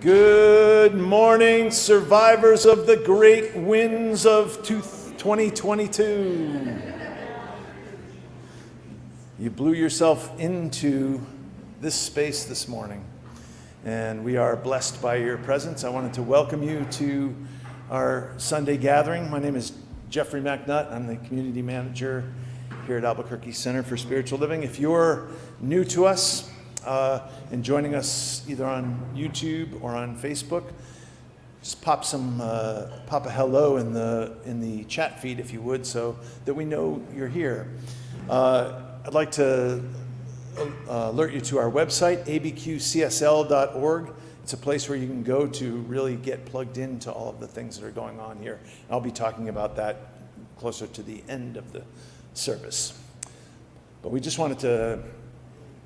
Good morning, survivors of the great winds of 2022. You blew yourself into this space this morning, and we are blessed by your presence. I wanted to welcome you to our Sunday gathering. My name is Jeffrey McNutt. I'm the community manager here at Albuquerque Center for Spiritual Living. If you're new to us, and joining us either on YouTube or on Facebook, just pop a hello in the chat feed if you would, so that we know you're here. I'd like to alert you to our website, ABQCSL.org. It's a place where you can go to really get plugged into all of the things that are going on here. I'll be talking about that closer to the end of the service. But we just wanted to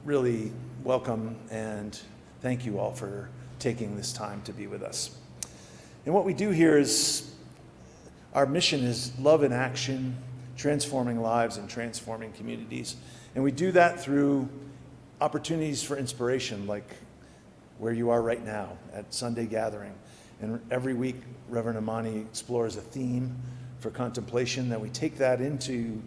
really welcome and thank you all for taking this time to be with us. And what we do here is, our mission is love in action, transforming lives and transforming communities. And we do that through opportunities for inspiration, like where you are right now at Sunday Gathering. And every week, Reverend Amani explores a theme for contemplation that we take that into.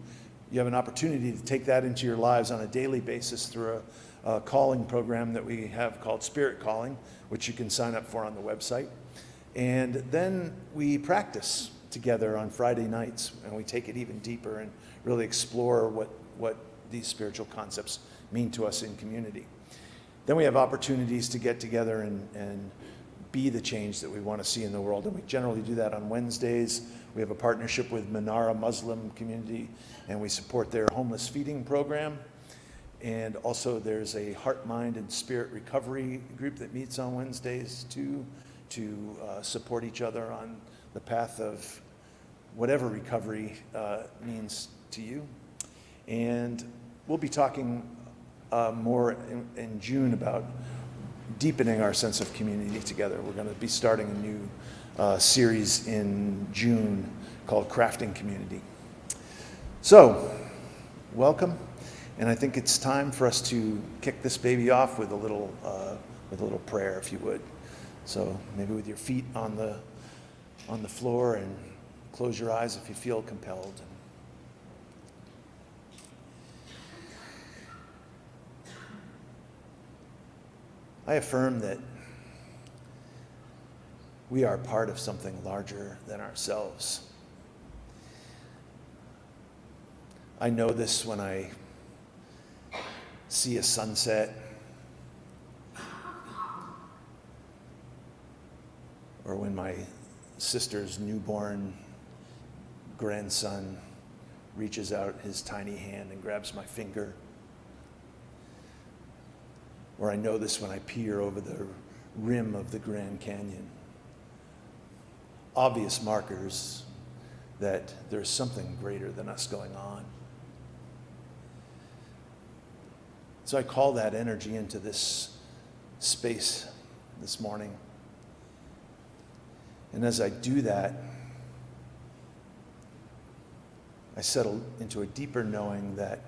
You have an opportunity to take that into your lives on a daily basis through a calling program that we have called Spirit Calling, which you can sign up for on the website. And then we practice together on Friday nights, and we take it even deeper and really explore what these spiritual concepts mean to us in community. Then we have opportunities to get together and be the change that we want to see in the world, and we generally do that on Wednesdays. We have a partnership with Manara Muslim community, and we support their homeless feeding program. And also there's a heart, mind, and spirit recovery group that meets on Wednesdays too, to support each other on the path of whatever recovery means to you. And we'll be talking more in June about deepening our sense of community together. We're going to be starting a new series in June called Crafting Community. So, welcome. And I think it's time for us to kick this baby off with a little prayer, if you would. So maybe with your feet on the floor, and close your eyes if you feel compelled. I affirm that we are part of something larger than ourselves. I know this when I see a sunset, or when my sister's newborn grandson reaches out his tiny hand and grabs my finger. Or I know this when I peer over the rim of the Grand Canyon. Obvious markers that there's something greater than us going on. So I call that energy into this space this morning. And as I do that, I settle into a deeper knowing that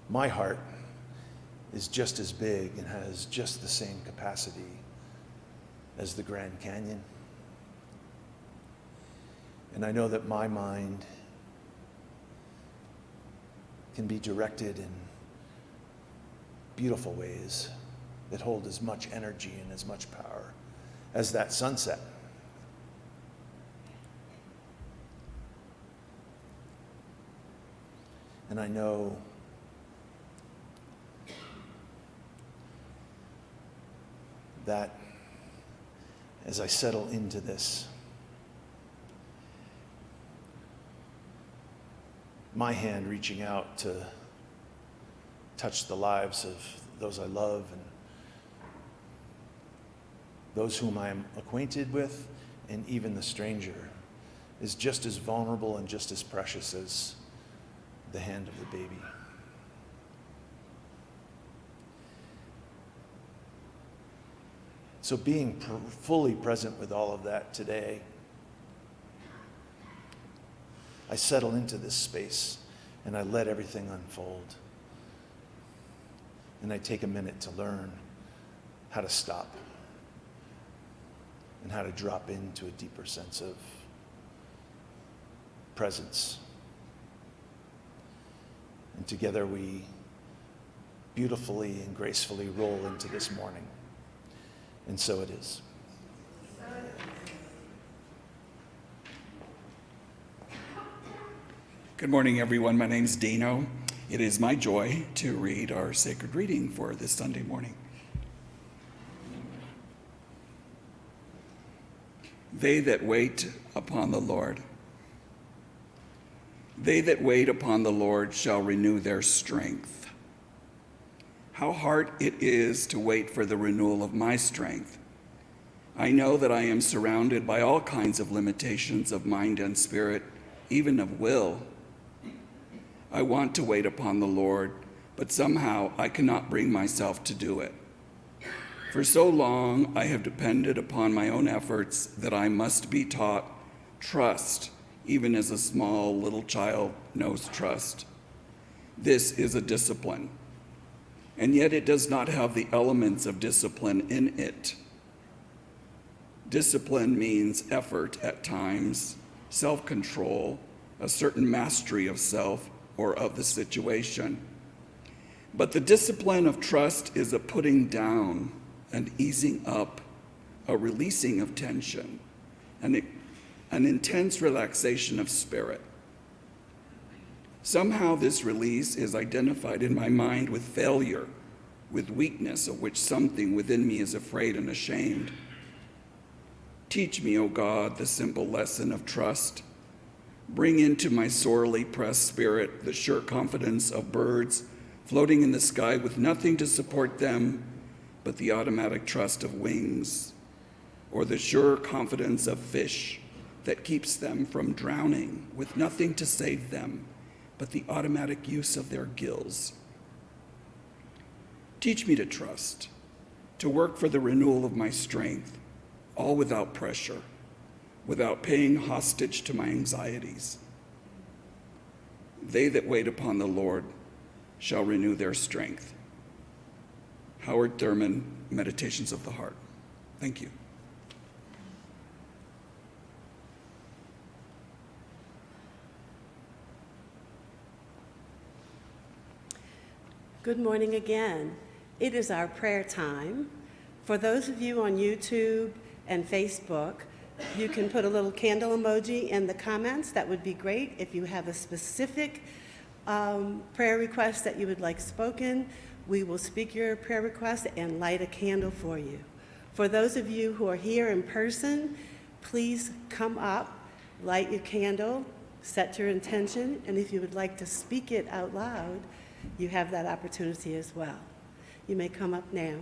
my heart is just as big and has just the same capacity as the Grand Canyon. And I know that my mind can be directed in beautiful ways that hold as much energy and as much power as that sunset. And I know that as I settle into this, my hand reaching out to touch the lives of those I love and those whom I am acquainted with, and even the stranger, is just as vulnerable and just as precious as the hand of the baby. So being fully present with all of that today, I settle into this space and I let everything unfold. And I take a minute to learn how to stop and how to drop into a deeper sense of presence. And together we beautifully and gracefully roll into this morning. And so it is. Good morning, everyone. My name's Dino. It is my joy to read our sacred reading for this Sunday morning. They that wait upon the Lord. They that wait upon the Lord shall renew their strength. How hard it is to wait for the renewal of my strength. I know that I am surrounded by all kinds of limitations of mind and spirit, even of will. I want to wait upon the Lord, but somehow I cannot bring myself to do it. For so long I have depended upon my own efforts that I must be taught trust, even as a small little child knows trust. This is a discipline, and yet it does not have the elements of discipline in it. Discipline means effort at times, self-control, a certain mastery of self or of the situation. But the discipline of trust is a putting down, an easing up, a releasing of tension, an intense relaxation of spirit. Somehow this release is identified in my mind with failure, with weakness of which something within me is afraid and ashamed. Teach me, O God, the simple lesson of trust. Bring into my sorely pressed spirit the sure confidence of birds floating in the sky with nothing to support them but the automatic trust of wings, or the sure confidence of fish that keeps them from drowning with nothing to save them but the automatic use of their gills. Teach me to trust, to work for the renewal of my strength, all without pressure, without paying hostage to my anxieties. They that wait upon the Lord shall renew their strength. Howard Thurman, Meditations of the Heart. Thank you. Good morning again. It is our prayer time. For those of you on YouTube and Facebook, you can put a little candle emoji in the comments. That would be great. If you have a specific prayer request that you would like spoken, we will speak your prayer request and light a candle for you. For those of you who are here in person, please come up, light your candle, set your intention, and if you would like to speak it out loud, you have that opportunity as well. You may come up now.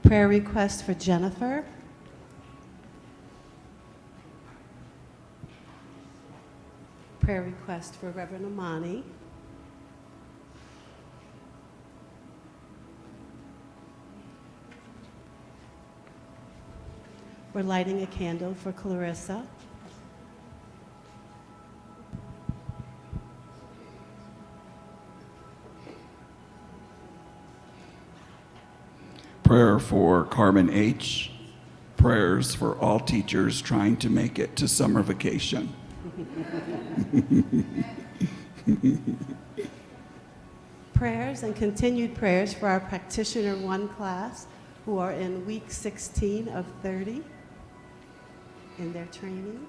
Prayer request for Jennifer. Prayer request for Reverend Amani. We're lighting a candle for Clarissa. Prayer for Carmen H. Prayers for all teachers trying to make it to summer vacation. Prayers and continued prayers for our Practitioner 1 class who are in week 16 of 30 in their training.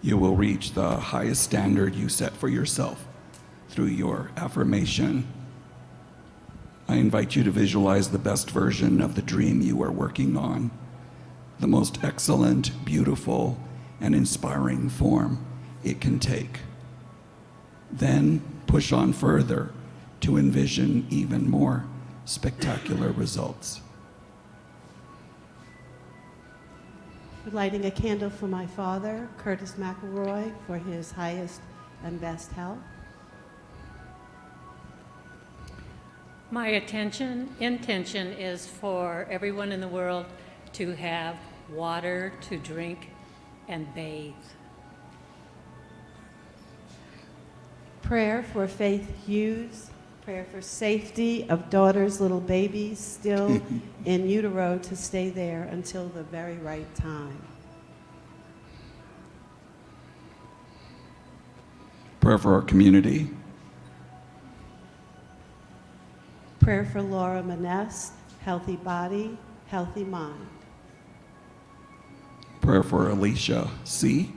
You will reach the highest standard you set for yourself through your affirmation. I invite you to visualize the best version of the dream you are working on, the most excellent, beautiful, and inspiring form it can take. Then push on further to envision even more spectacular results. Lighting a candle for my father, Curtis McElroy, for his highest and best health. My intention is for everyone in the world to have water to drink and bathe. Prayer for Faith Hughes. Prayer for safety of daughter's little babies still in utero to stay there until the very right time. Prayer for our community. Prayer for Laura Maness, healthy body, healthy mind. Prayer for Alicia C.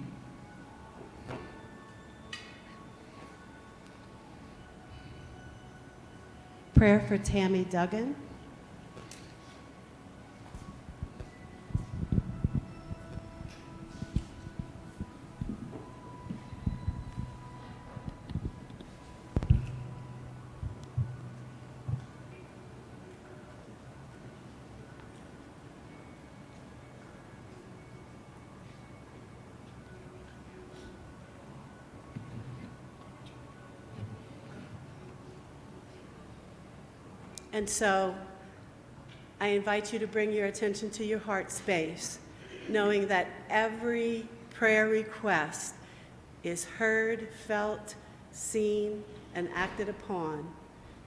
Prayer for Tammy Duggan. And so I invite you to bring your attention to your heart space, knowing that every prayer request is heard, felt, seen, and acted upon,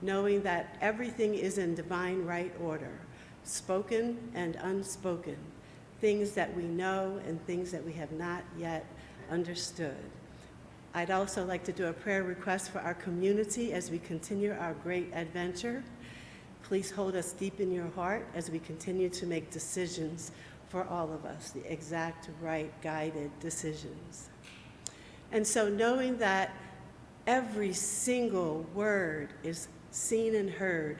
knowing that everything is in divine right order, spoken and unspoken, things that we know and things that we have not yet understood. I'd also like to do a prayer request for our community as we continue our great adventure. Please hold us deep in your heart as we continue to make decisions for all of us, the exact right guided decisions. And so knowing that every single word is seen and heard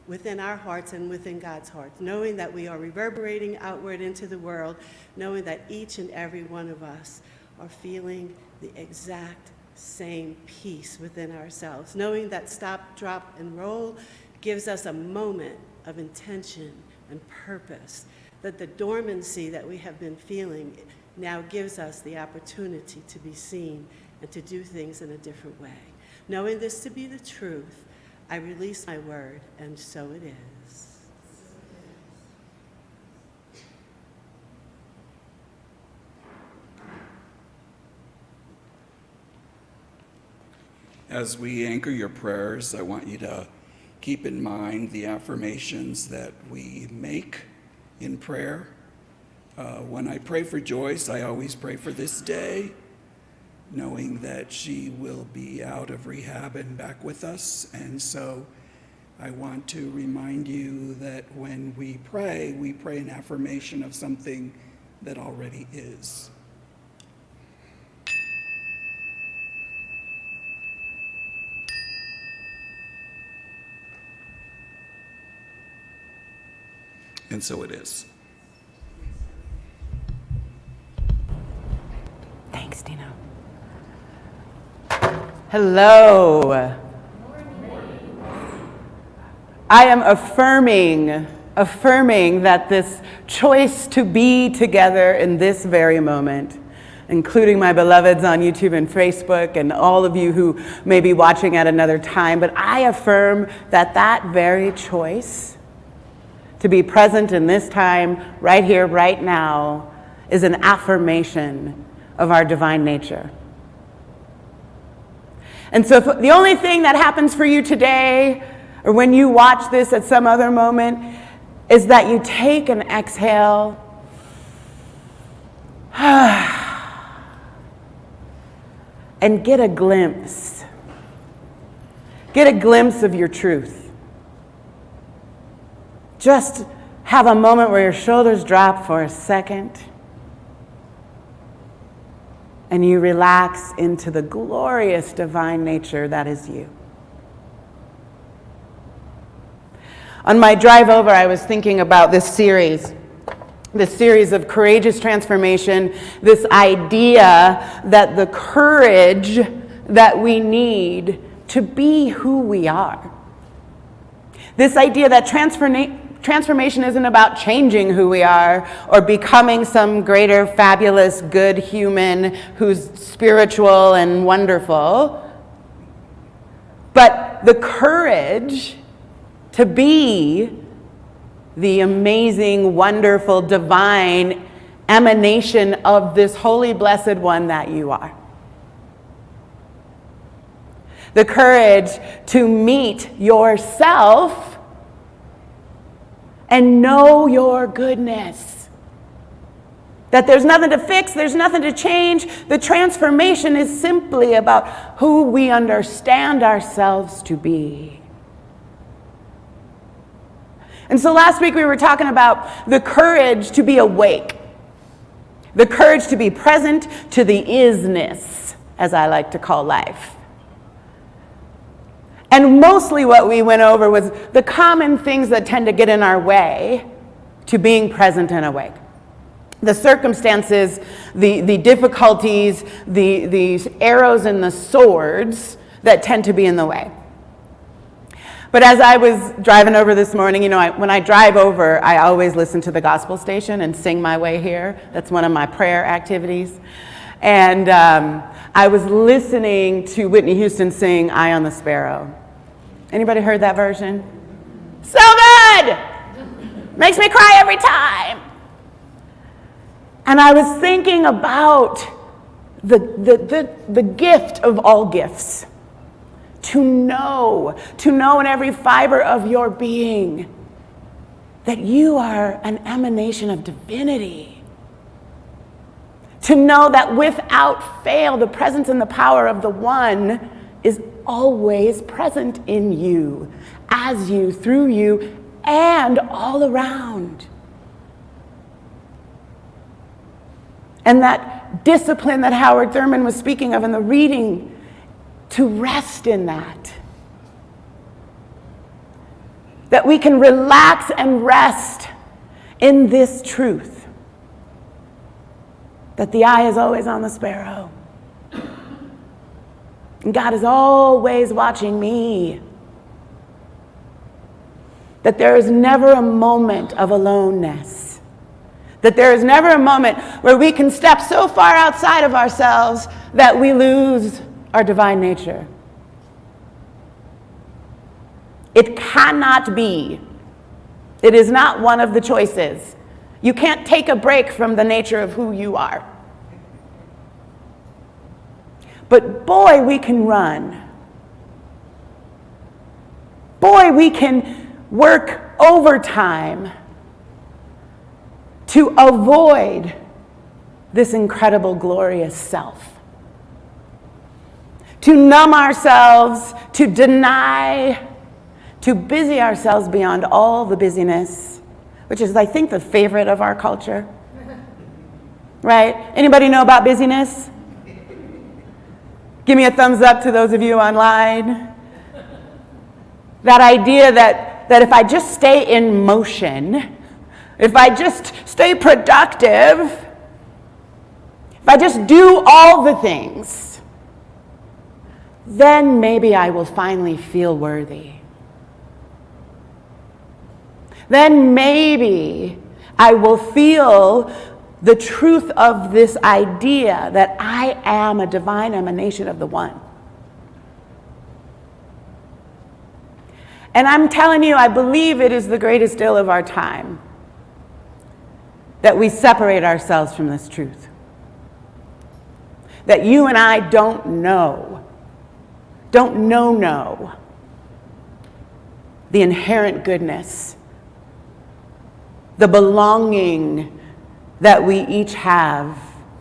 within our hearts and within God's heart, knowing that we are reverberating outward into the world, knowing that each and every one of us are feeling the exact same peace within ourselves, knowing that stop, drop, and roll gives us a moment of intention and purpose, that the dormancy that we have been feeling now gives us the opportunity to be seen and to do things in a different way. Knowing this to be the truth, I release my word, and so it is. As we anchor your prayers, I want you to keep in mind the affirmations that we make in prayer. When I pray for Joyce, I always pray for this day, knowing that she will be out of rehab and back with us. And so I want to remind you that when we pray an affirmation of something that already is. And so it is. Thanks, Dino. Hello. I am affirming that this choice to be together in this very moment, including my beloveds on YouTube and Facebook and all of you who may be watching at another time, but I affirm that that very choice to be present in this time, right here, right now, is an affirmation of our divine nature. And so if the only thing that happens for you today, or when you watch this at some other moment, is that you take an exhale and get a glimpse of your truth. Just have a moment where your shoulders drop for a second and you relax into the glorious divine nature that is you. On my drive over, I was thinking about this series this series of courageous transformation, this idea that the courage that we need to be who we are. This idea that transformation isn't about changing who we are or becoming some greater, fabulous, good human who's spiritual and wonderful, but the courage to be the amazing, wonderful, divine emanation of this holy, blessed one that you are. The courage to meet yourself and know your goodness. That there's nothing to fix, there's nothing to change. The transformation is simply about who we understand ourselves to be. And so last week we were talking about the courage to be awake. The courage to be present to the isness, as I like to call life. And mostly what we went over was the common things that tend to get in our way to being present and awake. The circumstances, the difficulties, the arrows and the swords that tend to be in the way. But as I was driving over this morning, when I drive over, I always listen to the gospel station and sing my way here. That's one of my prayer activities. And I was listening to Whitney Houston sing "Eye on the Sparrow." Anybody heard that version? So good! Makes me cry every time. And I was thinking about the gift of all gifts. To know in every fiber of your being that you are an emanation of divinity. To know that without fail, the presence and the power of the One is always present in you, as you, through you, and all around. And that discipline that Howard Thurman was speaking of in the reading, to rest in that. That we can relax and rest in this truth. That the eye is always on the sparrow. And God is always watching me. That there is never a moment of aloneness. That there is never a moment where we can step so far outside of ourselves that we lose our divine nature. It cannot be. It is not one of the choices. You can't take a break from the nature of who you are. But boy, we can run. Boy, we can work overtime to avoid this incredible, glorious self. To numb ourselves, to deny, to busy ourselves beyond all the busyness, which is, I think, the favorite of our culture. Right? Anybody know about busyness? Give me a thumbs up to those of you online. That idea that if I just stay in motion, if I just stay productive, if I just do all the things, then maybe I will finally feel worthy. Then maybe I will feel the truth of this idea that I am a divine emanation of the One. And I'm telling you, I believe it is the greatest ill of our time that we separate ourselves from this truth. That you and I don't know the inherent goodness, the belonging that we each have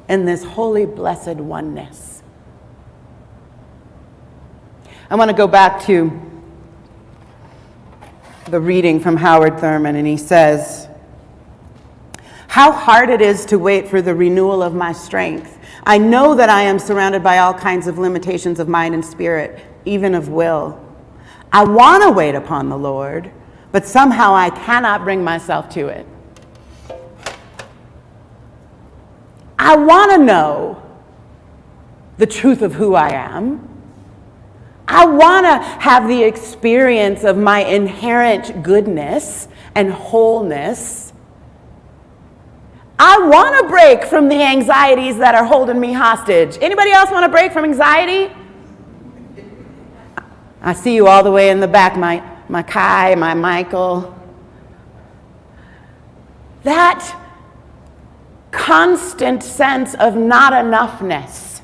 in this holy, blessed oneness. I want to go back to the reading from Howard Thurman, and he says, "How hard it is to wait for the renewal of my strength. I know that I am surrounded by all kinds of limitations of mind and spirit, even of will. I want to wait upon the Lord, but somehow I cannot bring myself to it." I want to know the truth of who I am. I want to have the experience of my inherent goodness and wholeness. I want to break from the anxieties that are holding me hostage. Anybody else want to break from anxiety? I see you all the way in the back, my Kai, my Michael. That constant sense of not enoughness.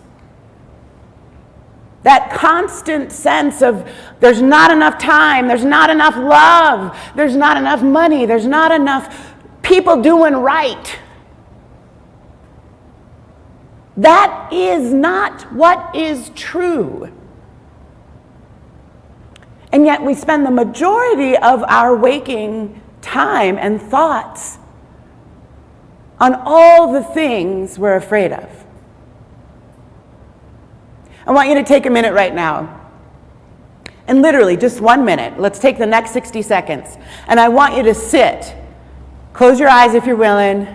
That constant sense of there's not enough time, there's not enough love, there's not enough money, there's not enough people doing right. That is not what is true. And yet we spend the majority of our waking time and thoughts on all the things we're afraid of. I want you to take a minute right now, and literally just 1 minute. Let's take the next 60 seconds. And I want you to sit. Close your eyes if you're willing.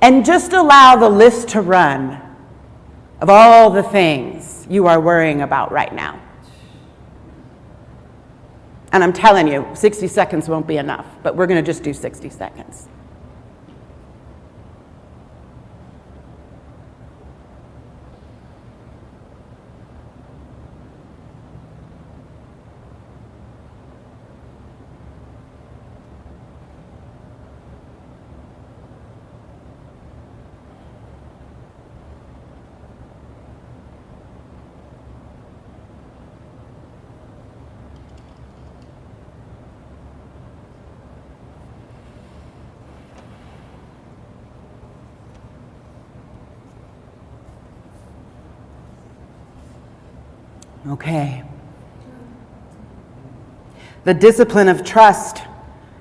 And just allow the list to run of all the things you are worrying about right now. And I'm telling you, 60 seconds won't be enough, but we're going to just do 60 seconds. Okay. The discipline of trust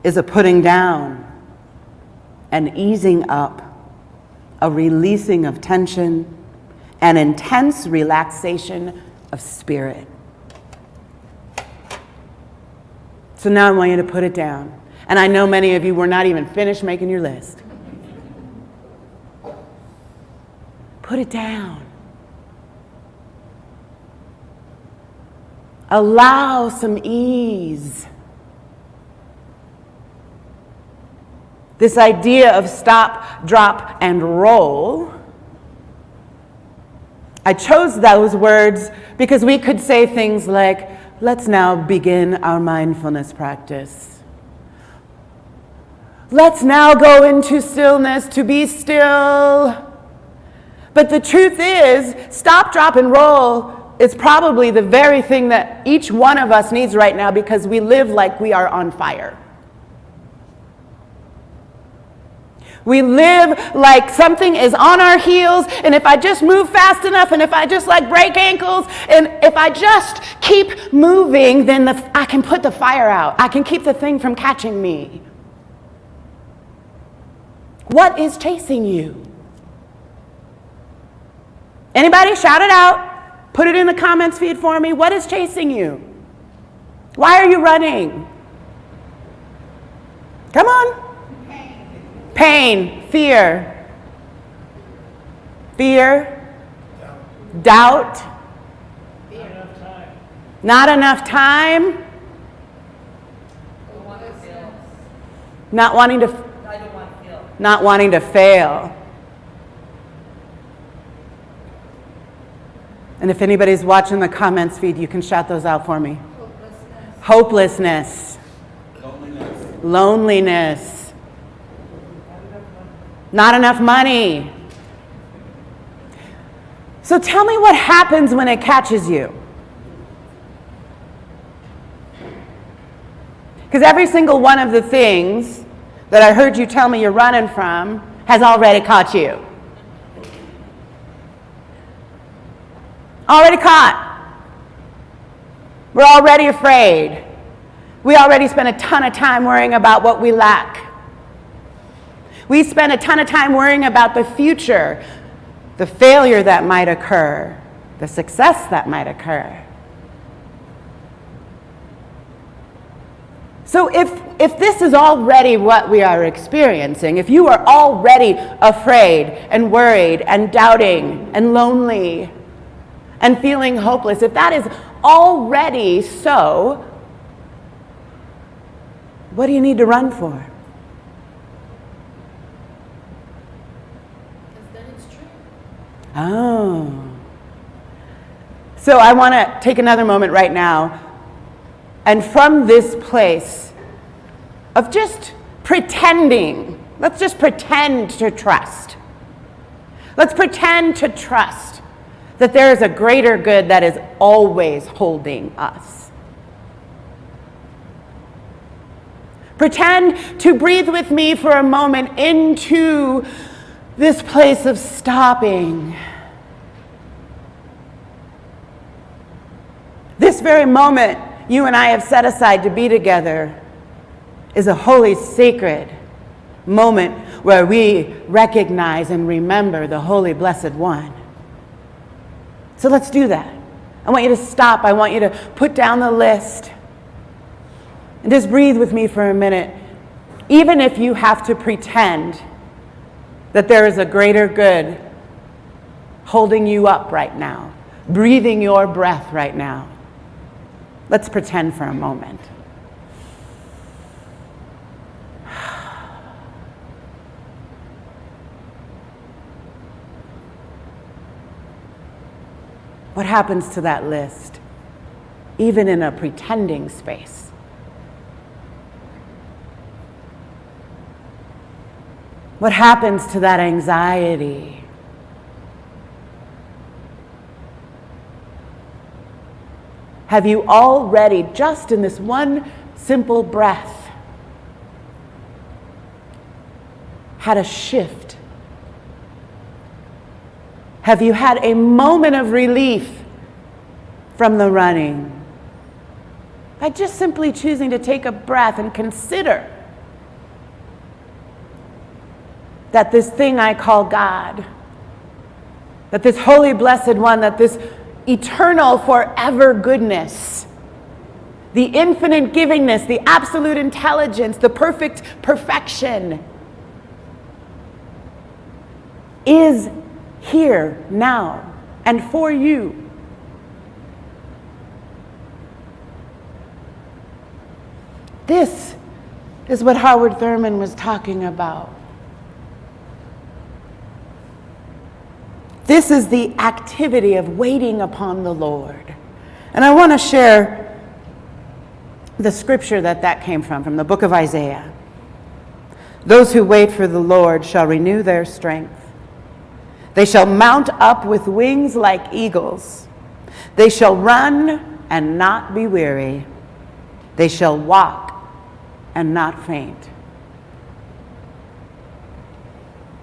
is a putting down, an easing up, a releasing of tension, an intense relaxation of spirit. So now I want you to put it down. And I know many of you were not even finished making your list. Put it down. Allow some ease. This idea of stop, drop, and roll. I chose those words because we could say things like, let's now begin our mindfulness practice. Let's now go into stillness to be still. But the truth is, stop, drop, and roll is probably the very thing that each one of us needs right now because we live like we are on fire. We live like something is on our heels, and if I just move fast enough, and if I just break ankles, and if I just keep moving, then I can put the fire out. I can keep the thing from catching me. What is chasing you? Anybody? Shout it out. Put it in the comments feed for me. What is chasing you? Why are you running? Come on. Pain. Fear. Fear. Doubt. Not enough time. Not wanting to fail. And if anybody's watching the comments feed, you can shout those out for me. Hopelessness. Loneliness. Not enough money. So tell me what happens when it catches you. Because every single one of the things that I heard you tell me you're running from has already caught you. Already caught. We're already afraid. We already spend a ton of time worrying about what we lack. We spend a ton of time worrying about the future, the failure that might occur, the success that might occur. So if if this is already what we are experiencing, if you are already afraid and worried and doubting and lonely and feeling hopeless, if that is already so, what do you need to run for? Because then it's true. Oh. So I want to take another moment right now, and from this place of just pretending, let's just pretend to trust. Let's pretend to trust that there is a greater good that is always holding us. Pretend to breathe with me for a moment into this place of stopping. This very moment you and I have set aside to be together is a holy, sacred moment where we recognize and remember the Holy Blessed One. So let's do that. I want you to stop. I want you to put down the list. And just breathe with me for a minute. Even if you have to pretend that there is a greater good holding you up right now, breathing your breath right now. Let's pretend for a moment. What happens to that list, even in a pretending space? What happens to that anxiety? Have you already, just in this one simple breath, had a shift? Have you had a moment of relief from the running? By just simply choosing to take a breath and consider that this thing I call God, that this holy blessed one, that this eternal forever goodness, the infinite givingness, the absolute intelligence, the perfect perfection is here now and for you. This is what Howard Thurman was talking about. This is the activity of waiting upon the Lord. And I want to share the scripture that came from the book of Isaiah. Those who wait for the Lord shall renew their strength. They shall mount up with wings like eagles. They shall run and not be weary. They shall walk and not faint.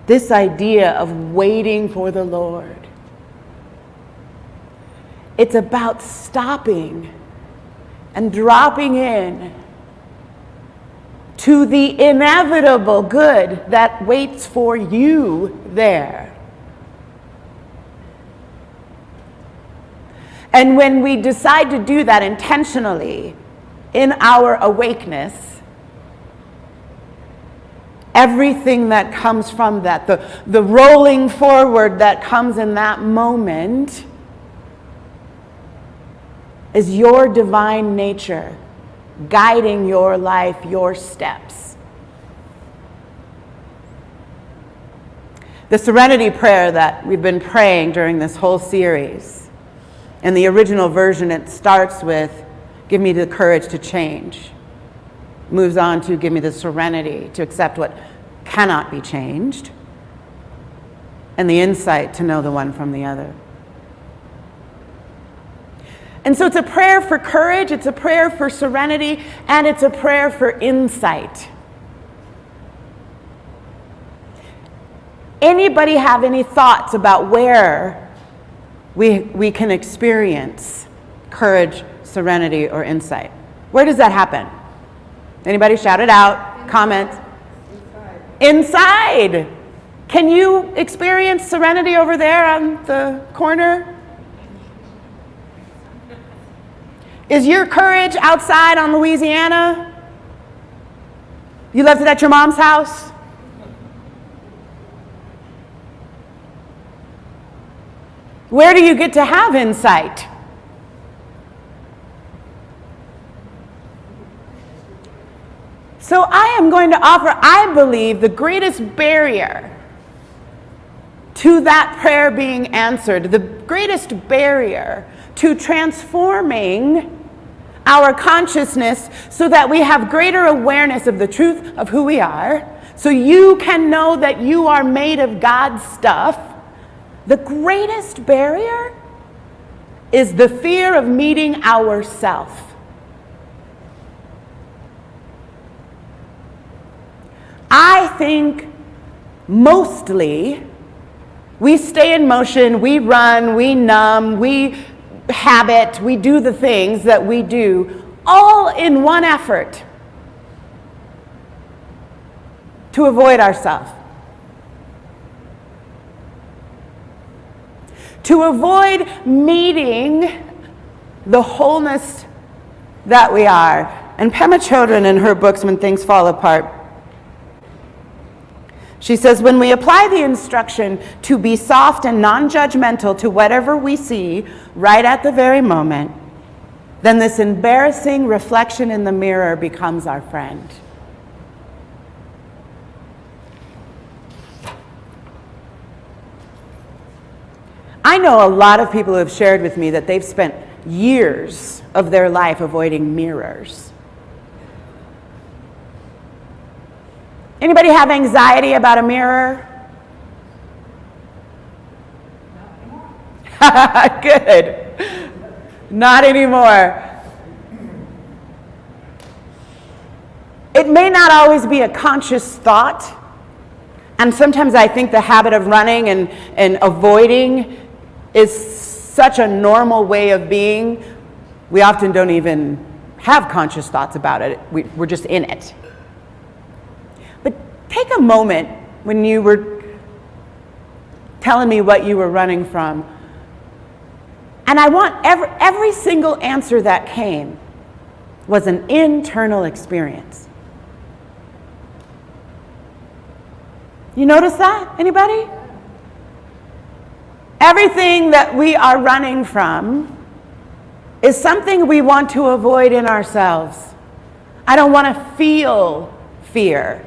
This idea of waiting for the Lord. It's about stopping and dropping in to the inevitable good that waits for you there. And when we decide to do that intentionally in our awakeness, everything that comes from that, the rolling forward that comes in that moment, is your divine nature guiding your life, your steps. The Serenity Prayer that we've been praying during this whole series, in the original version it starts with, give me the courage to change. Moves on to give me the serenity to accept what cannot be changed, and the insight to know the one from the other. And so it's a prayer for courage, it's a prayer for serenity, and it's a prayer for insight. Anybody have any thoughts about where we can experience courage, serenity, or insight? Where does that happen? Anybody shout it out, comment. Inside. Can you experience serenity over there on the corner? Is your courage outside on Louisiana? You left it at your mom's house? Where do you get to have insight? So I am going to offer, I believe, the greatest barrier to that prayer being answered, the greatest barrier to transforming our consciousness so that we have greater awareness of the truth of who we are, so you can know that you are made of God's stuff. The greatest barrier is the fear of meeting ourself. I think mostly we stay in motion, we run, we numb, we habit, we do the things that we do, all in one effort to avoid ourselves. To avoid meeting the wholeness that we are. And Pema Chodron, in her books, When Things Fall Apart, she says, when we apply the instruction to be soft and non-judgmental to whatever we see right at the very moment, then this embarrassing reflection in the mirror becomes our friend. I know a lot of people who have shared with me that they've spent years of their life avoiding mirrors. Anybody have anxiety about a mirror? Good. Not anymore. It may not always be a conscious thought, and sometimes I think the habit of running and avoiding is such a normal way of being, we often don't even have conscious thoughts about it. We're just in it. But take a moment when you were telling me what you were running from, and I want every single answer that came was an internal experience. You notice that? Anybody? Everything that we are running from is something we want to avoid in ourselves. I don't want to feel fear.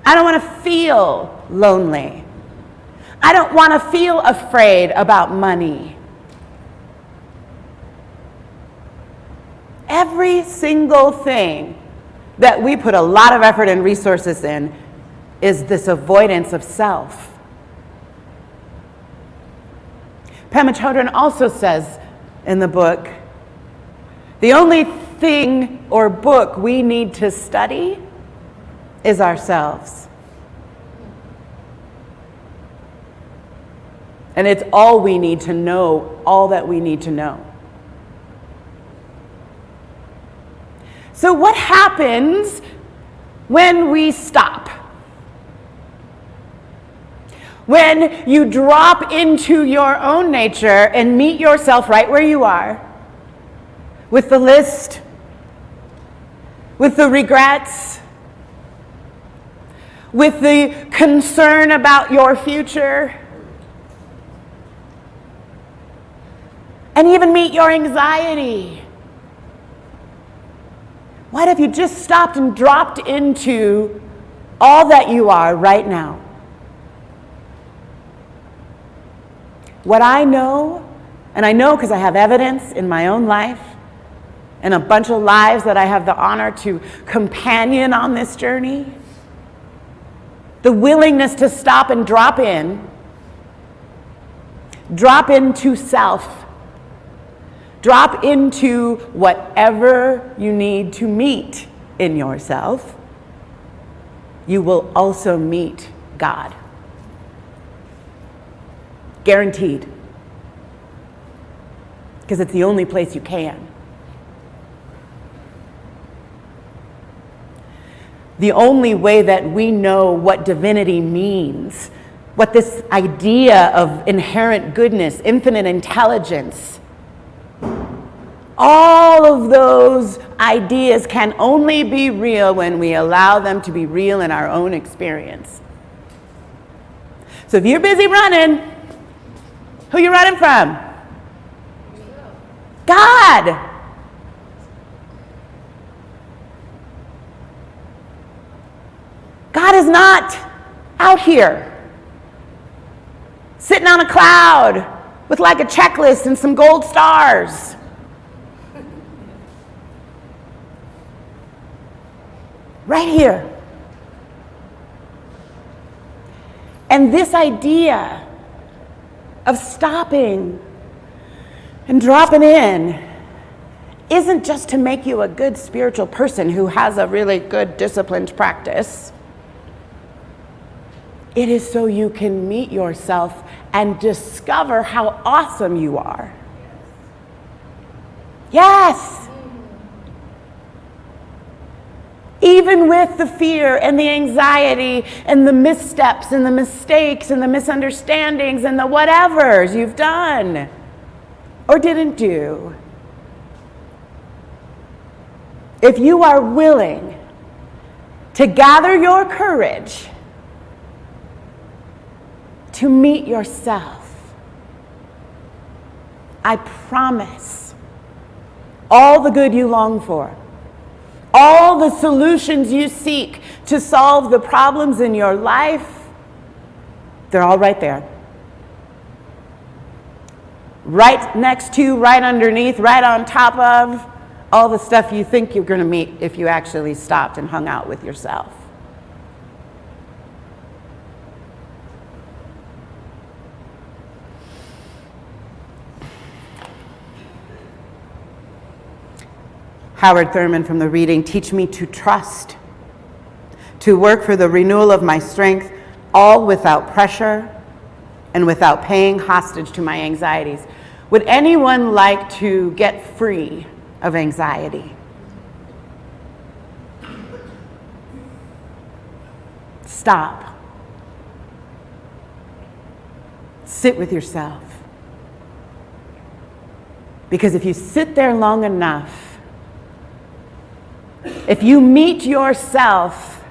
I don't want to feel lonely. I don't want to feel afraid about money. Every single thing that we put a lot of effort and resources in is this avoidance of self. Pema Chodron also says in the book, the only thing or book we need to study is ourselves. And it's all we need to know, all that we need to know. So what happens when we stop? When you drop into your own nature and meet yourself right where you are, with the list, with the regrets, with the concern about your future, and even meet your anxiety. What if you just stopped and dropped into all that you are right now? What I know, and I know because I have evidence in my own life and a bunch of lives that I have the honor to companion on this journey, the willingness to stop and drop into self, drop into whatever you need to meet in yourself, you will also meet God. Guaranteed. Because it's the only place you can. The only way that we know what divinity means, what this idea of inherent goodness, infinite intelligence, All of those ideas can only be real when we allow them to be real in our own experience. So if you're busy running, who are you running from? God. God is not out here sitting on a cloud with like a checklist and some gold stars. Right here. And this idea of stopping and dropping in isn't just to make you a good spiritual person who has a really good disciplined practice. It is so you can meet yourself and discover how awesome you are. Yes. Even with the fear and the anxiety and the missteps and the mistakes and the misunderstandings and the whatevers you've done or didn't do. If you are willing to gather your courage to meet yourself, I promise all the good you long for, all the solutions you seek to solve the problems in your life, they're all right there. Right next to, right underneath, right on top of all the stuff you think you're going to meet if you actually stopped and hung out with yourself. Howard Thurman from the reading, teach me to trust, to work for the renewal of my strength, all without pressure and without paying hostage to my anxieties. Would anyone like to get free of anxiety? Stop. Sit with yourself. Because if you sit there long enough, if you meet yourself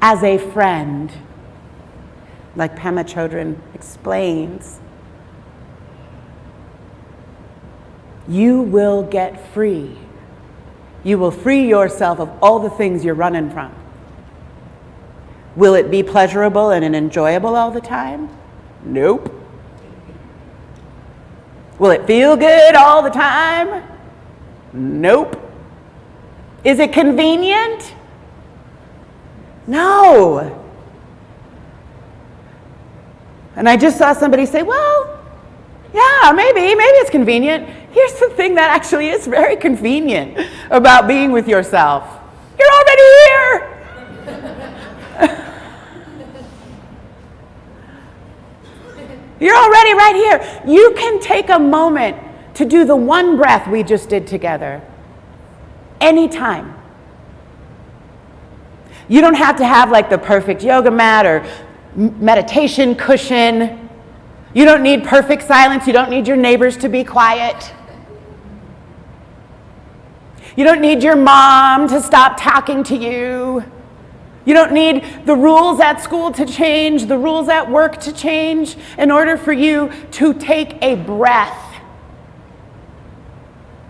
as a friend, like Pema Chodron explains, you will get free. You will free yourself of all the things you're running from. Will it be pleasurable and enjoyable all the time? Nope. Will it feel good all the time? Nope. Is it convenient? No. And I just saw somebody say, well, yeah, maybe it's convenient. Here's the thing that actually is very convenient about being with yourself. You're already here. You're already right here. You can take a moment to do the one breath we just did together. Anytime. You don't have to have like the perfect yoga mat or meditation cushion. You don't need perfect silence. You don't need your neighbors to be quiet. You don't need your mom to stop talking to you. You don't need the rules at school to change, the rules at work to change in order for you to take a breath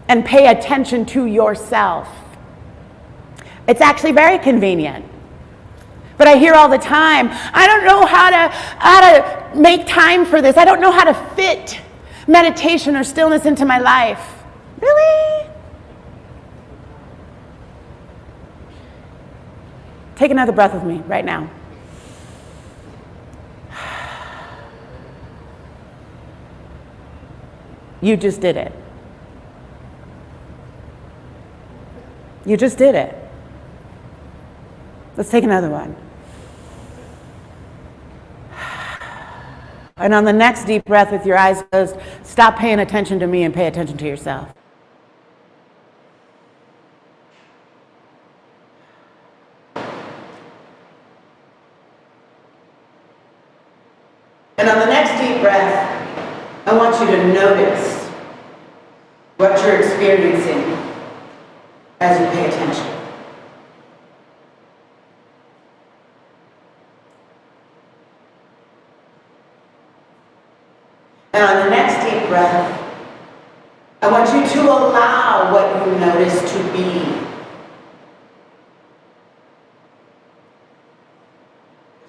and pay attention to yourself. It's actually very convenient. But I hear all the time, I don't know how to make time for this. I don't know how to fit meditation or stillness into my life. Really? Take another breath with me right now. You just did it. You just did it. Let's take another one. And on the next deep breath with your eyes closed, stop paying attention to me and pay attention to yourself. And on the next deep breath, I want you to notice what you're experiencing as you pay attention. And on the next deep breath, I want you to allow what you notice to be.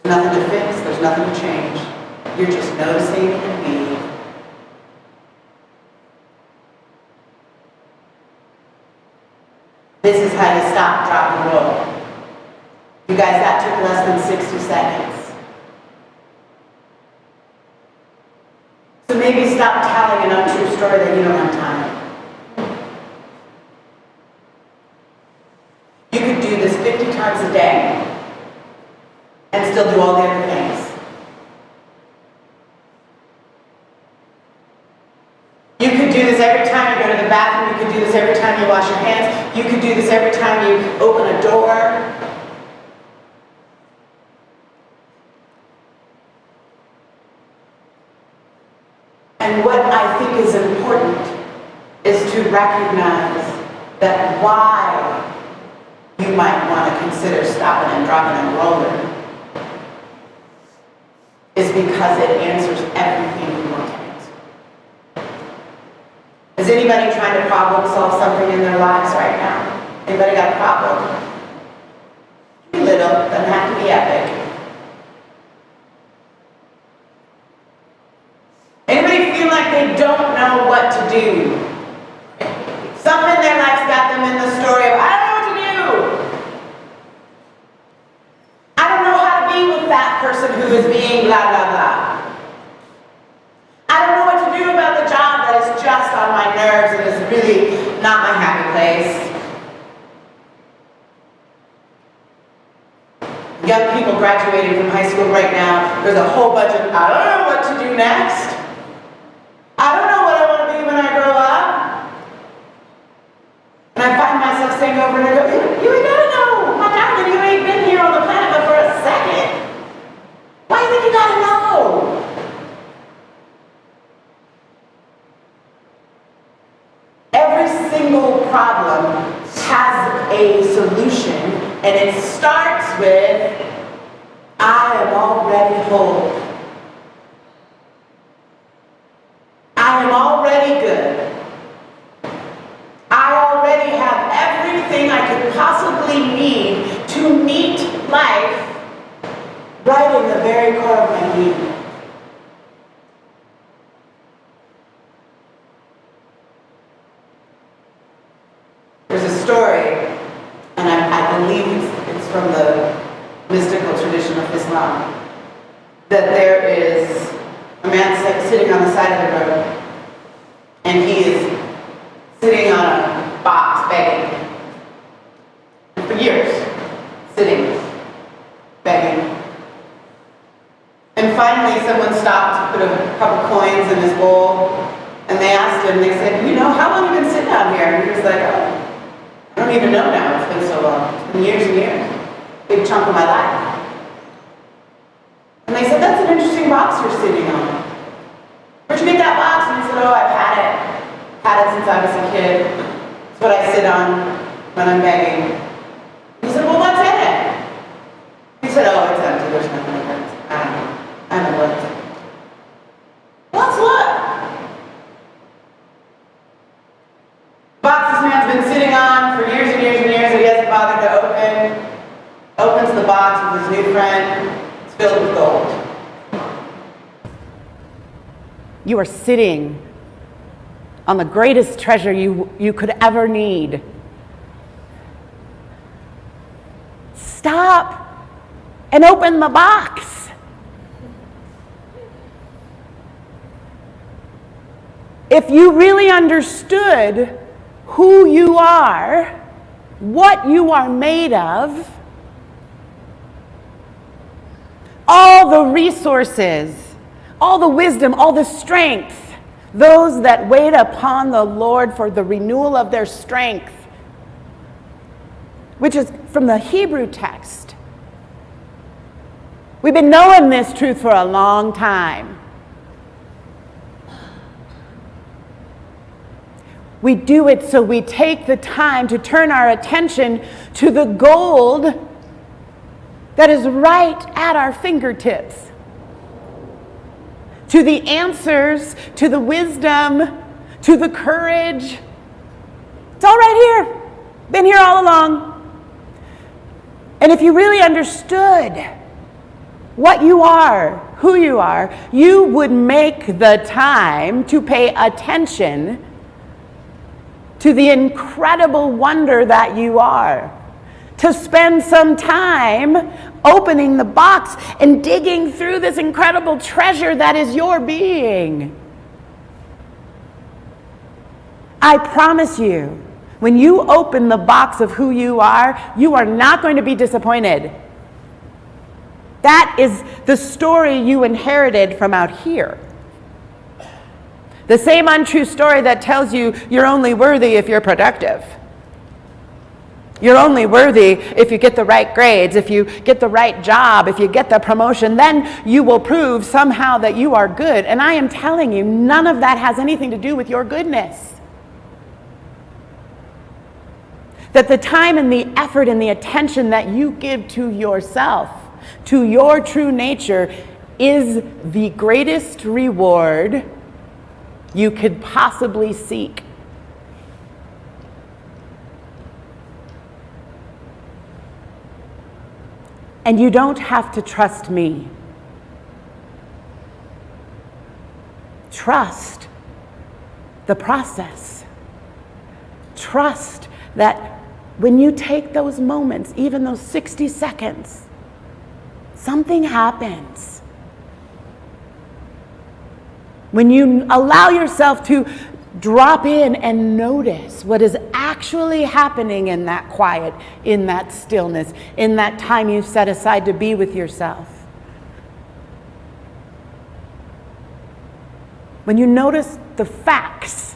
There's nothing to fix, there's nothing to change. You're just noticing and being. This is how you stop, drop, and roll. You guys, that took less than 60 seconds. So maybe stop telling an untrue story that you don't have time. You could do this 50 times a day and still do all the other things. You could do this every time you go to the bathroom. You could do this every time you wash your hands. You could do this every time you open a door. And what I think is important is to recognize that why you might want to consider stopping and dropping and rolling is because it answers everything you want to answer. Is anybody trying to problem solve something in their lives right now? Anybody got a problem? Be little, doesn't have to be epic. Anybody feel like they don't know what to do? Something in their life's got them in the story of, I don't know what to do. I don't know how to be with that person who is being blah, blah, blah. I don't know what to do about the job that is just on my nerves and is really not my happy place. Young people graduating from high school right now, there's a whole bunch of, I don't know what to do next. I don't know what I want to be when I grow up. And I find myself saying over and over, you ain't gotta know. My darling, you ain't been here on the planet but for a second. Why do you think you gotta know? Every single problem has a solution, and it starts with, I am already whole. I am already good. I already have everything I could possibly need to meet life right in the very core of my being. There's a story, and I believe it's from the mystical tradition of Islam, that there is a man sitting on the side of the road, and he is sitting on a box begging. And for years, sitting, begging. And finally, someone stopped to put a couple coins in his bowl, and they asked him, they said, how long have you been sitting out here? And he was like, oh, I don't even know now, it's been so long. It's been years and years. Big chunk of my life. And they said, that's an interesting box you're sitting on. Where'd you get that box? And he said, oh, I've had it. Had it since I was a kid. It's what I sit on when I'm begging. He said, well, what's in it? He said, oh, it's empty. There's nothing in it. I don't know. I haven't looked. Let's look. Box this man's been sitting on for years and years and years that he hasn't bothered to open. Opens the box with his new friend. It's filled with gold. You are sitting on the greatest treasure you could ever need. Stop and open the box. If you really understood who you are, what you are made of, all the resources, all the wisdom, all the strength, those that wait upon the Lord for the renewal of their strength, which is from the Hebrew text. We've been knowing this truth for a long time. We do it so we take the time to turn our attention to the gold that is right at our fingertips, to the answers, to the wisdom, to the courage. It's all right here. Been here all along. And if you really understood what you are, who you are, you would make the time to pay attention to the incredible wonder that you are. To spend some time opening the box and digging through this incredible treasure that is your being. I promise you, when you open the box of who you are not going to be disappointed. That is the story you inherited from out here. The same untrue story that tells you you're only worthy if you're productive. You're only worthy if you get the right grades, if you get the right job, if you get the promotion, then you will prove somehow that you are good. And I am telling you, none of that has anything to do with your goodness. That the time and the effort and the attention that you give to yourself, to your true nature, is the greatest reward you could possibly seek. And you don't have to trust me. Trust the process. Trust that when you take those moments, even those 60 seconds, something happens. When you allow yourself to drop in and notice what is actually happening in that quiet, in that stillness, in that time you set aside to be with yourself. When you notice the facts,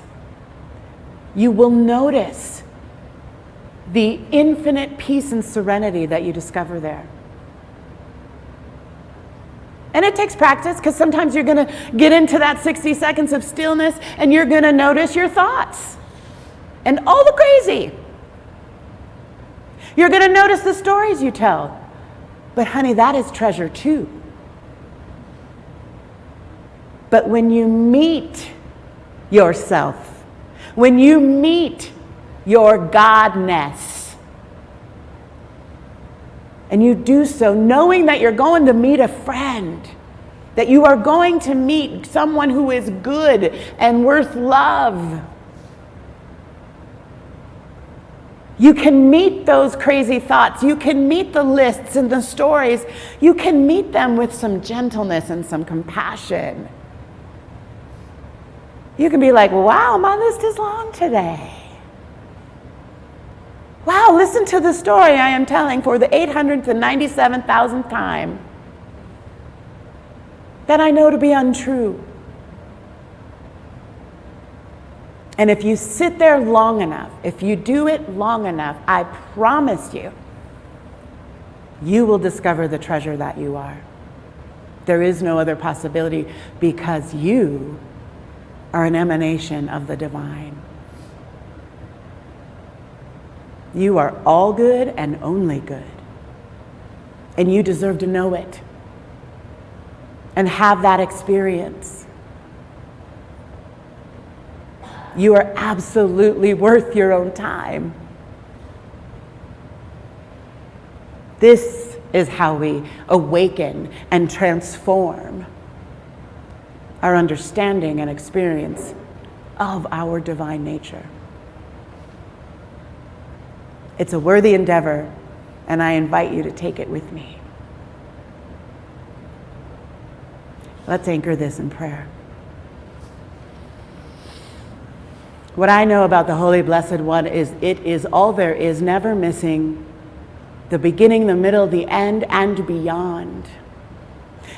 you will notice the infinite peace and serenity that you discover there. And it takes practice, because sometimes you're going to get into that 60 seconds of stillness and you're going to notice your thoughts and all the crazy. You're going to notice the stories you tell. But honey, that is treasure too. But when you meet yourself, when you meet your Godness, and you do so knowing that you're going to meet a friend, that you are going to meet someone who is good and worth love. You can meet those crazy thoughts. You can meet the lists and the stories. You can meet them with some gentleness and some compassion. You can be like, wow, my list is long today. Wow, listen to the story I am telling for the 897,000th time that I know to be untrue. And if you sit there long enough, if you do it long enough, I promise you, you will discover the treasure that you are. There is no other possibility, because you are an emanation of the divine. You are all good and only good. And you deserve to know it and have that experience. You are absolutely worth your own time. This is how we awaken and transform our understanding and experience of our divine nature. It's a worthy endeavor, and I invite you to take it with me. Let's anchor this in prayer. What I know about the Holy Blessed One is it is all there is, never missing, the beginning, the middle, the end, and beyond.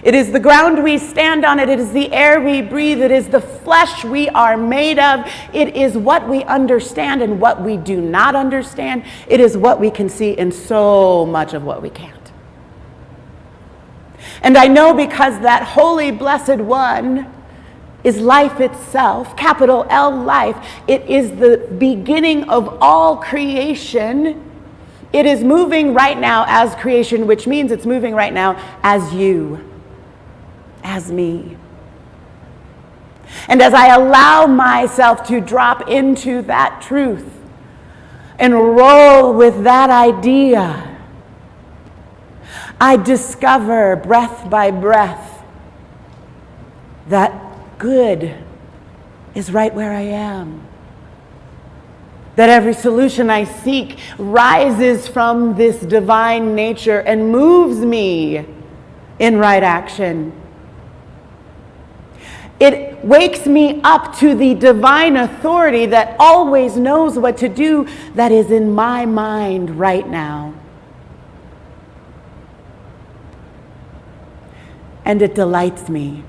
It is the ground we stand on. It is the air we breathe. It is the flesh we are made of. It is what we understand and what we do not understand. It is what we can see and so much of what we can't. And I know because that Holy Blessed One is life itself, capital L life. It is the beginning of all creation. It is moving right now as creation, which means it's moving right now as you, as me. And as I allow myself to drop into that truth and roll with that idea, I discover breath by breath that good is right where I am. That every solution I seek rises from this divine nature and moves me in right action. It wakes me up to the divine authority that always knows what to do, that is in my mind right now. And it delights me.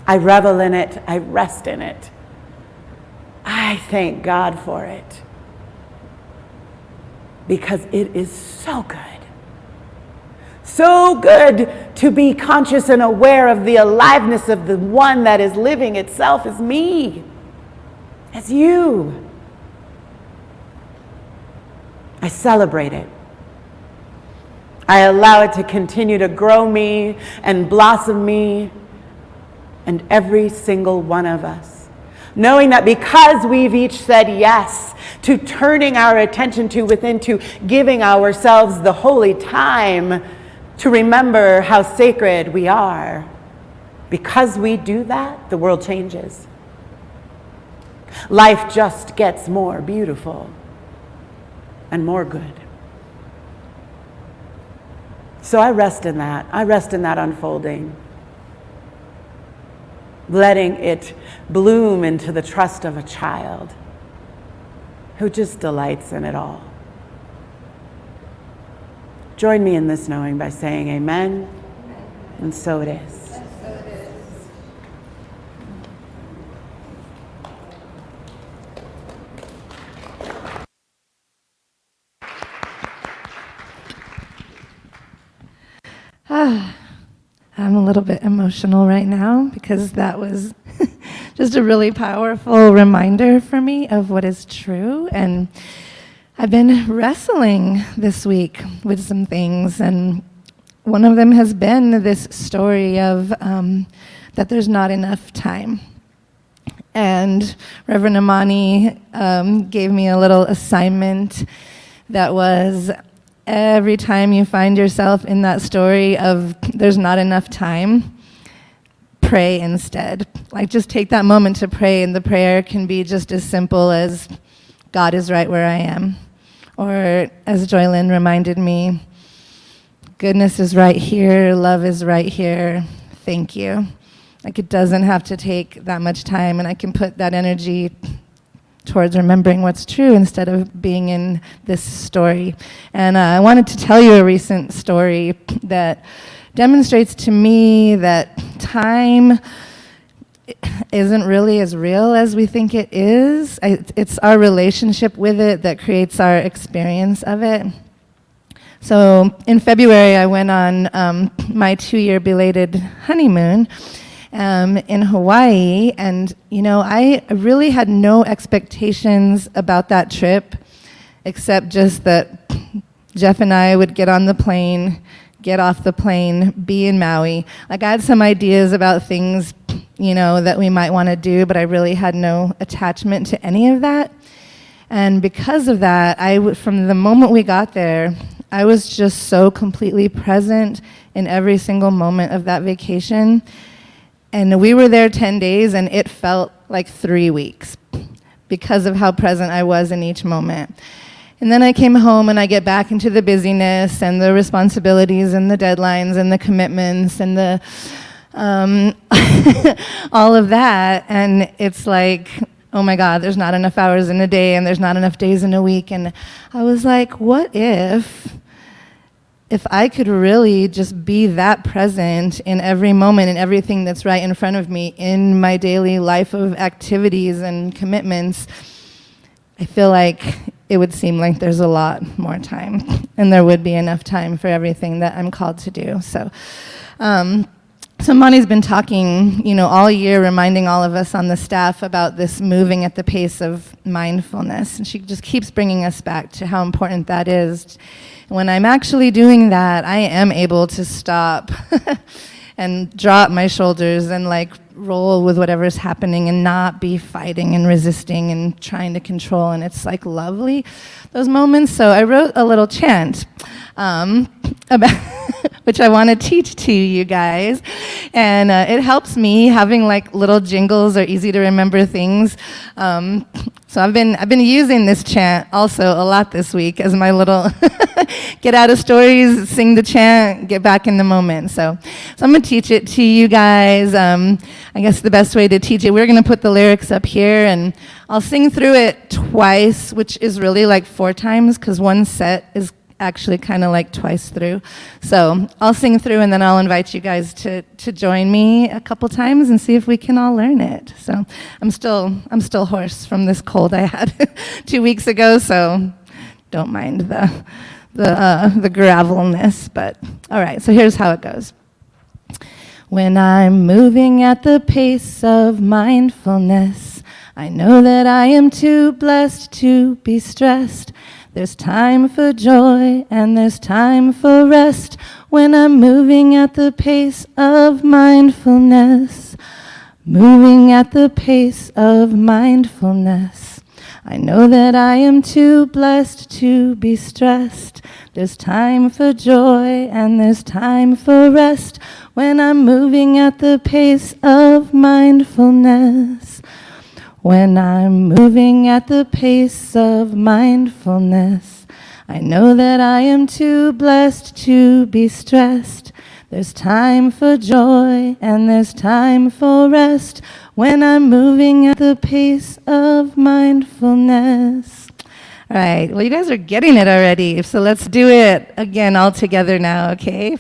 I revel in it. I rest in it. I thank God for it. Because it is so good. So good to be conscious and aware of the aliveness of the one that is living itself as me, as you. I celebrate it. I allow it to continue to grow me and blossom me and every single one of us. Knowing that because we've each said yes to turning our attention to within, to giving ourselves the holy time to remember how sacred we are, because we do that, the world changes. Life just gets more beautiful and more good. So I rest in that. I rest in that unfolding. Letting it bloom into the trust of a child who just delights in it all. Join me in this knowing by saying amen, and so it is. I'm a little bit emotional right now because that was just a really powerful reminder for me of what is true. And I've been wrestling this week with some things, and one of them has been this story of that there's not enough time. And Reverend Amani gave me a little assignment that was, every time you find yourself in that story of there's not enough time, pray instead. Like, just take that moment to pray, and the prayer can be just as simple as, God is right where I am. Or, as Joylyn reminded me, goodness is right here, love is right here, thank you. Like, it doesn't have to take that much time, and I can put that energy towards remembering what's true instead of being in this story. And I wanted to tell you a recent story that demonstrates to me that time isn't really as real as we think it is. It's our relationship with it that creates our experience of it. So in February, I went on my 2-year belated honeymoon in Hawaii, and I really had no expectations about that trip, except just that Jeff and I would get on the plane, get off the plane, be in Maui. Like, I had some ideas about things, that we might want to do, but I really had no attachment to any of that. And because of that, from the moment we got there, I was just so completely present in every single moment of that vacation. And we were there 10 days, and it felt like 3 weeks because of how present I was in each moment. And then I came home, and I get back into the busyness and the responsibilities and the deadlines and the commitments and the all of that. And it's like, oh my God, there's not enough hours in a day, and there's not enough days in a week. And I was like, what if I could really just be that present in every moment and everything that's right in front of me in my daily life of activities and commitments? I feel like it would seem like there's a lot more time, and there would be enough time for everything that I'm called to do. So So Amani's been talking, all year, reminding all of us on the staff about this moving at the pace of mindfulness. And she just keeps bringing us back to how important that is. When I'm actually doing that, I am able to stop and drop my shoulders and roll with whatever's happening and not be fighting and resisting and trying to control. And it's lovely, those moments. So I wrote a little chant about which I want to teach to you guys. And it helps me having little jingles or easy to remember things. So I've been using this chant also a lot this week as my little get out of stories, sing the chant, get back in the moment. So I'm going to teach it to you guys. I guess the best way to teach it, we're going to put the lyrics up here, and I'll sing through it twice, which is really 4 times, because one set is actually kind of twice through. So I'll sing through, and then I'll invite you guys to join me a couple times and see if we can all learn it. So I'm still hoarse from this cold I had 2 weeks ago, so don't mind the gravelness. But all right, so here's how it goes. When I'm moving at the pace of mindfulness, I know that I am too blessed to be stressed. There's time for joy and there's time for rest when I'm moving at the pace of mindfulness. Moving at the pace of mindfulness. I know that I am too blessed to be stressed. There's time for joy and there's time for rest when I'm moving at the pace of mindfulness. When I'm moving at the pace of mindfulness, I know that I am too blessed to be stressed. There's time for joy and there's time for rest when I'm moving at the pace of mindfulness. All right, well, you guys are getting it already, so let's do it again all together now, okay?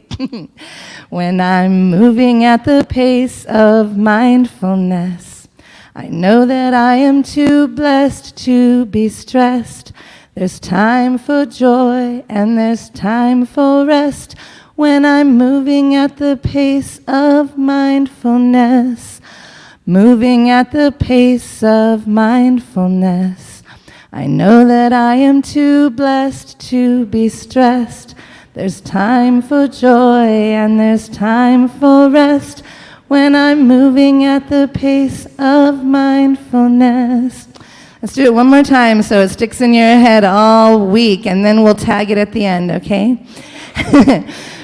When I'm moving at the pace of mindfulness, I know that I am too blessed to be stressed. There's time for joy and there's time for rest when I'm moving at the pace of mindfulness. Moving at the pace of mindfulness. I know that I am too blessed to be stressed. There's time for joy and there's time for rest when I'm moving at the pace of mindfulness. Let's do it one more time so it sticks in your head all week, and then we'll tag it at the end, okay?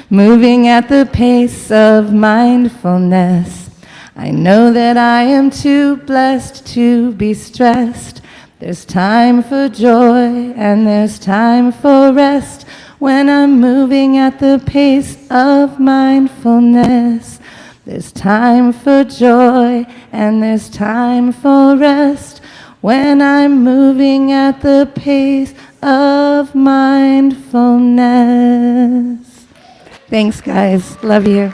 Moving at the pace of mindfulness. I know that I am too blessed to be stressed. There's time for joy and there's time for rest when I'm moving at the pace of mindfulness. There's time for joy and there's time for rest when I'm moving at the pace of mindfulness. Thanks, guys. Love you.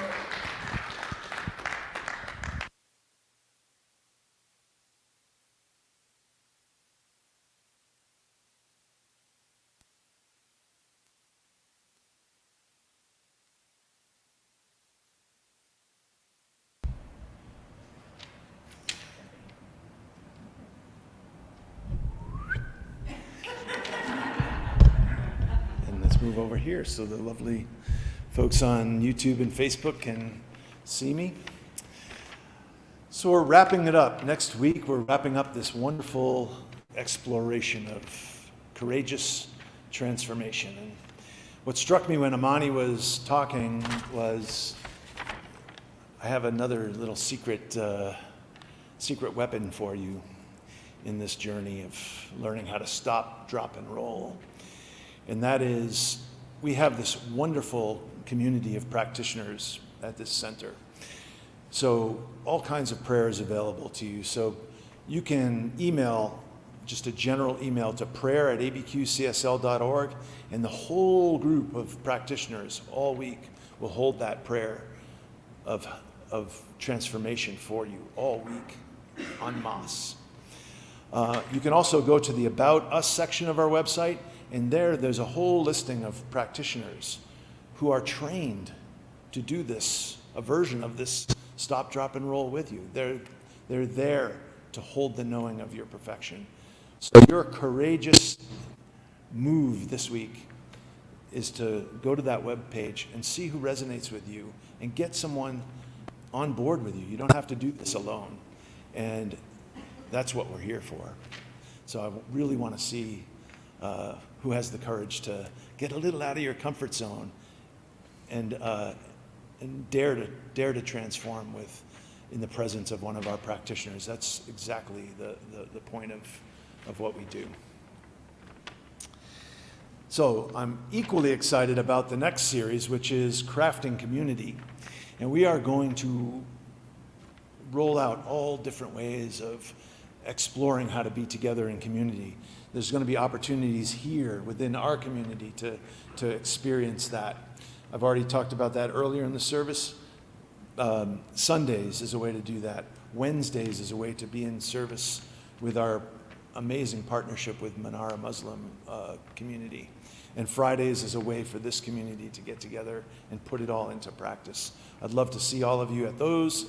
Move over here so the lovely folks on YouTube and Facebook can see me. So we're wrapping it up. Next week, we're wrapping up this wonderful exploration of courageous transformation. And what struck me when Amani was talking was I have another little secret weapon for you in this journey of learning how to stop, drop, and roll. And that is, we have this wonderful community of practitioners at this center. So all kinds of prayers available to you. So you can email, just a general email to prayer@abqcsl.org, and the whole group of practitioners all week will hold that prayer of transformation for you all week en masse. You can also go to the About Us section of our website, and there's a whole listing of practitioners who are trained to do this, a version of this stop, drop, and roll with you. They're there to hold the knowing of your perfection. So your courageous move this week is to go to that web page and see who resonates with you and get someone on board with you. You don't have to do this alone. And that's what we're here for. So I really want to see who has the courage to get a little out of your comfort zone and dare to transform in the presence of one of our practitioners. That's exactly the point of what we do. So I'm equally excited about the next series, which is Crafting Community. And we are going to roll out all different ways of exploring how to be together in community. There's going to be opportunities here within our community to experience that. I've already talked about that earlier in the service. Sundays is a way to do that. Wednesdays is a way to be in service with our amazing partnership with Menara Muslim community. And Fridays is a way for this community to get together and put it all into practice. I'd love to see all of you at those.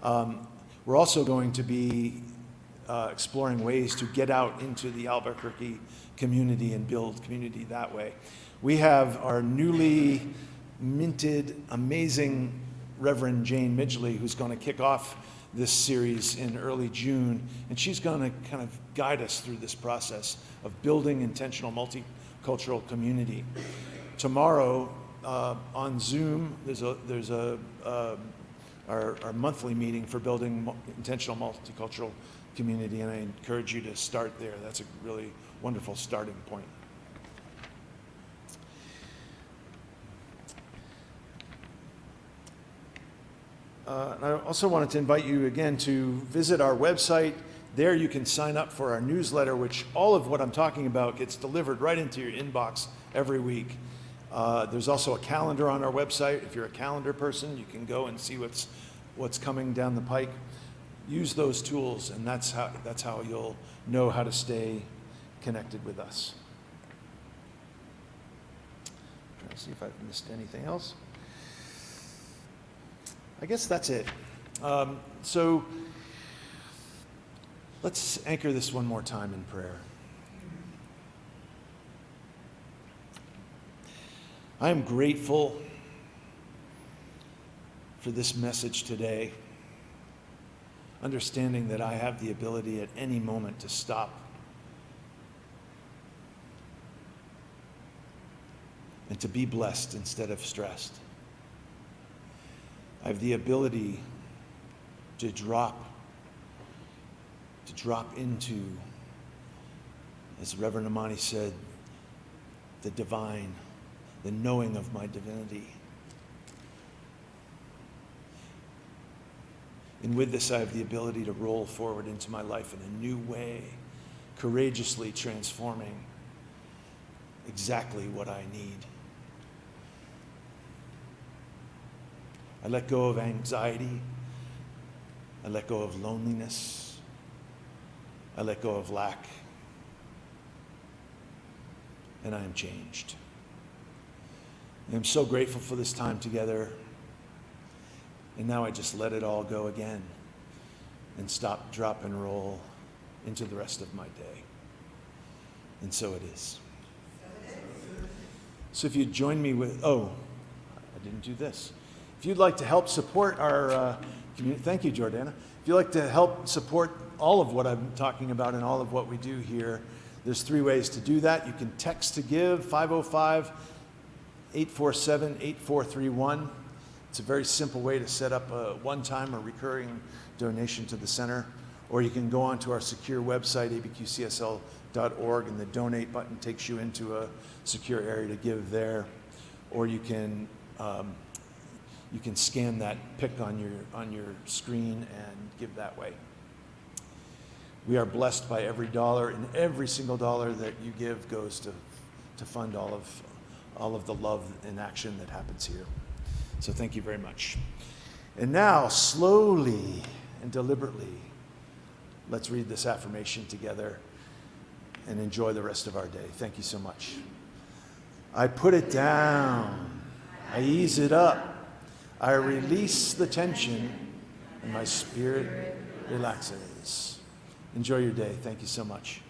We're also going to be exploring ways to get out into the Albuquerque community and build community that way. We have our newly minted, amazing Reverend Jane Midgley, who's going to kick off this series in early June, and she's going to kind of guide us through this process of building intentional multicultural community. Tomorrow on Zoom, there's our monthly meeting for building intentional multicultural community, and I encourage you to start there. That's a really wonderful starting point. And I also wanted to invite you again to visit our website. There you can sign up for our newsletter, which all of what I'm talking about gets delivered right into your inbox every week. There's also a calendar on our website. If you're a calendar person, you can go and see what's coming down the pike. Use those tools, and that's how you'll know how to stay connected with us. Trying to see if I've missed anything else. I guess that's it. So let's anchor this one more time in prayer. I am grateful for this message today, understanding that I have the ability at any moment to stop and to be blessed instead of stressed. I have the ability to drop into, as Reverend Amani said, the divine, the knowing of my divinity. And with this, I have the ability to roll forward into my life in a new way, courageously transforming exactly what I need. I let go of anxiety. I let go of loneliness. I let go of lack. And I am changed. And I'm so grateful for this time together. And now I just let it all go again and stop, drop, and roll into the rest of my day. And so it is. So if you'd join me with, I didn't do this. If you'd like to help support our community, thank you, Jordana. If you'd like to help support all of what I'm talking about and all of what we do here, there's 3 ways to do that. You can text to give, 505-847-8431. It's a very simple way to set up a one-time or recurring donation to the center. Or you can go onto our secure website, abqcsl.org, and the donate button takes you into a secure area to give there. Or you can scan that pic on your screen and give that way. We are blessed by every dollar, and every single dollar that you give goes to fund all of the love and action that happens here. So thank you very much. And now, slowly and deliberately, let's read this affirmation together and enjoy the rest of our day. Thank you so much. I put it down. I ease it up. I release the tension. and my spirit relaxes. Enjoy your day. Thank you so much.